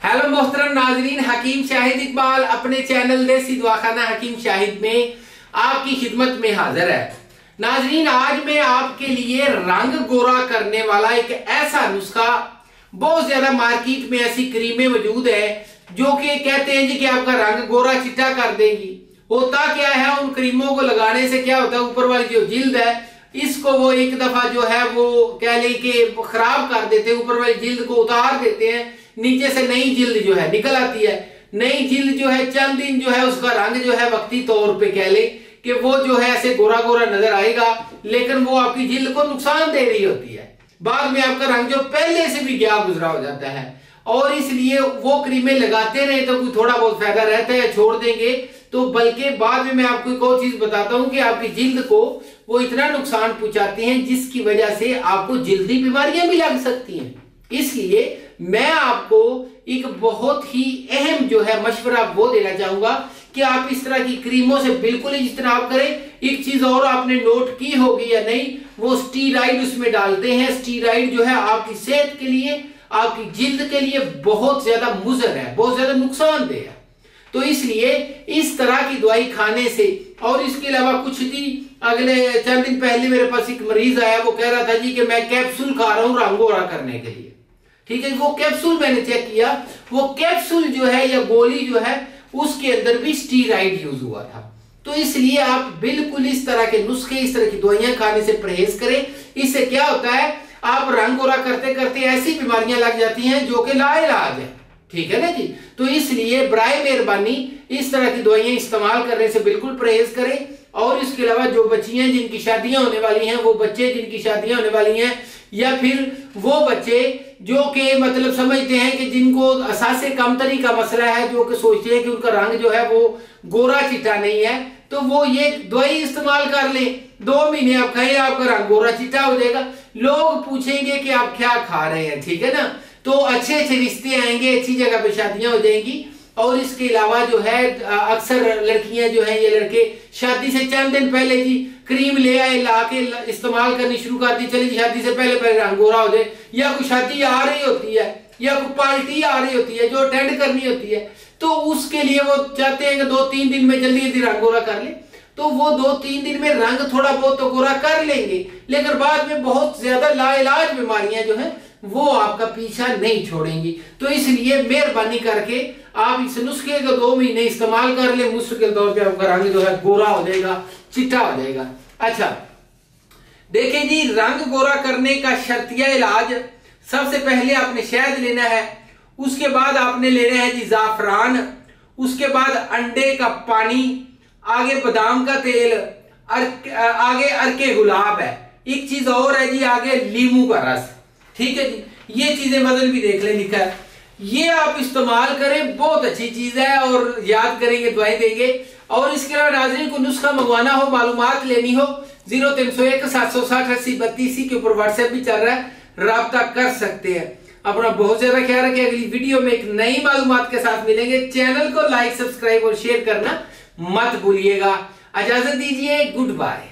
Hello मोहतरम नाजरीन, हकीम शाहिद इकबाल अपने चैनल देसी दवाखाना हकीम शाहिद में आपकी खिदमत में हाजिर है। नाजरीन, आज मैं आपके लिए रंग गोरा करने वाला एक ऐसा नुस्खा, बहुत ज्यादा मार्केट में ऐसी क्रीमें मौजूद है जो कि कहते हैं जी कि आपका रंग गोरा चिट्टा कर देंगी। होता क्या है, उन क्रीमों को लगाने से क्या होता है, ऊपर वाली जो जिल्द है इसको वो एक दफा जो है वो कह लें कि खराब कर देते हैं, ऊपर वाली जिल्द को उतार देते हैं, नीचे से नई जिल्द जो है निकल आती है। नई जिल्द जो है चंद दिन जो है उसका रंग जो है वक्ती तौर पे कह ले कि वो जो है ऐसे गोरा गोरा नजर आएगा, लेकिन वो आपकी जिल्द को नुकसान दे रही होती है। बाद में आपका रंग जो पहले से भी गया गुजरा हो जाता है, और इसलिए वो क्रीमें लगाते रहे तो कोई थोड़ा बहुत फायदा रहता है, छोड़ देंगे तो बल्कि बाद में मैं आपको एक और चीज बताता हूं कि आपकी जिल्द को वो इतना नुकसान पहुंचाते हैं जिसकी वजह से आपको जिल्दी बीमारियां भी लग सकती हैं। इसलिए मैं आपको एक बहुत ही अहम जो है मशवरा वो देना चाहूंगा कि आप इस तरह की क्रीमों से बिल्कुल ही इज्तनाब करें। एक चीज और आपने नोट की होगी या नहीं, वो स्टीराइड उसमें डालते हैं। स्टीराइड जो है आपकी सेहत के लिए, आपकी जिल्द के लिए बहुत ज्यादा मुज़र है, बहुत ज्यादा नुकसानदेह है। तो इसलिए इस तरह की दवाई खाने से, और इसके अलावा कुछ दिन अगले चंद दिन पहले मेरे पास एक मरीज आया, वो कह रहा था जी कि मैं कैप्सूल खा रहा हूं रंग गोरा करने के लिए। ठीक है, वो कैप्सूल मैंने चेक किया, वो कैप्सूल जो है या गोली जो है उसके अंदर भी स्टीराइड यूज हुआ था। तो इसलिए आप बिल्कुल इस तरह के नुस्खे, इस तरह की दवाइयां खाने से परहेज करें। इससे क्या होता है, आप रंग गोरा करते करते ऐसी बीमारियां लग जाती हैं जो कि लाइलाज है। ठीक है ना जी। तो इसलिए बराए मेहरबानी इस तरह की दवाइयां इस्तेमाल करने से बिल्कुल परहेज करें। और इसके अलावा जो बच्चियां जिनकी शादियां होने वाली हैं, वो बच्चे जिनकी शादियां होने वाली हैं, या फिर वो बच्चे जो कि मतलब समझते हैं कि जिनको असासे कमतरी का मसला है, जो कि सोचते हैं कि उनका रंग जो है वो गोरा चिट्टा नहीं है, तो वो ये दवाई इस्तेमाल कर लें। 2 महीने आप खाएं, आपका रंग गोरा चिट्टा हो जाएगा। लोग पूछेंगे कि आप क्या खा रहे हैं, ठीक है ना। तो अच्छे अच्छे रिश्ते आएंगे, अच्छी जगह पे शादियां हो जाएंगी। और इसके अलावा जो है अक्सर लड़कियां जो है, ये लड़के शादी से चंद दिन पहले जी क्रीम ले आए, ला के इस्तेमाल करनी शुरू कर दी, चलिए शादी से पहले पहले रंग गोरा हो जाए। या कोई शादी आ रही होती है या कोई पार्टी आ रही होती है जो अटेंड करनी होती है, तो उसके लिए वो चाहते हैं कि 2-3 दिन में जल्दी जल्दी रंग गोरा कर ले। तो वो 2-3 दिन में रंग थोड़ा बहुत तो गोरा कर लेंगे, लेकिन बाद में बहुत ज्यादा लाइलाज बीमारियां जो है वो आपका पीछा नहीं छोड़ेंगी। तो इसलिए मेहरबानी करके आप इस नुस्खे को 2 महीने इस्तेमाल कर ले, मुश्किल तौर पे आपका रंग जो है गोरा हो जाएगा, चिट्टा हो जाएगा। अच्छा देखिए जी, रंग गोरा करने का शर्तिया इलाज, सबसे पहले आपने शहद लेना है, उसके बाद आपने लेना है जी जाफरान, उसके बाद अंडे का पानी, आगे बादाम का तेल, आगे अरके गुलाब है, एक चीज और है जी आगे लीमू का रस। ठीक है जी, ये चीजें बदल भी देख ले लिखा है, ये आप इस्तेमाल करें, बहुत अच्छी चीज है और याद करेंगे दवाई देंगे। और इसके अलावा नाज़रीन को नुस्खा मंगवाना हो, मालूमात लेनी हो, 0301 760 80 32 के ऊपर व्हाट्सएप भी चल रहा है, राब्ता कर सकते हैं। अपना बहुत ज्यादा ख्याल रखें। अगली वीडियो में एक नई मालूमात के साथ मिलेंगे। चैनल को लाइक, सब्सक्राइब और शेयर करना मत भूलिएगा। इजाजत दीजिए, गुड बाय।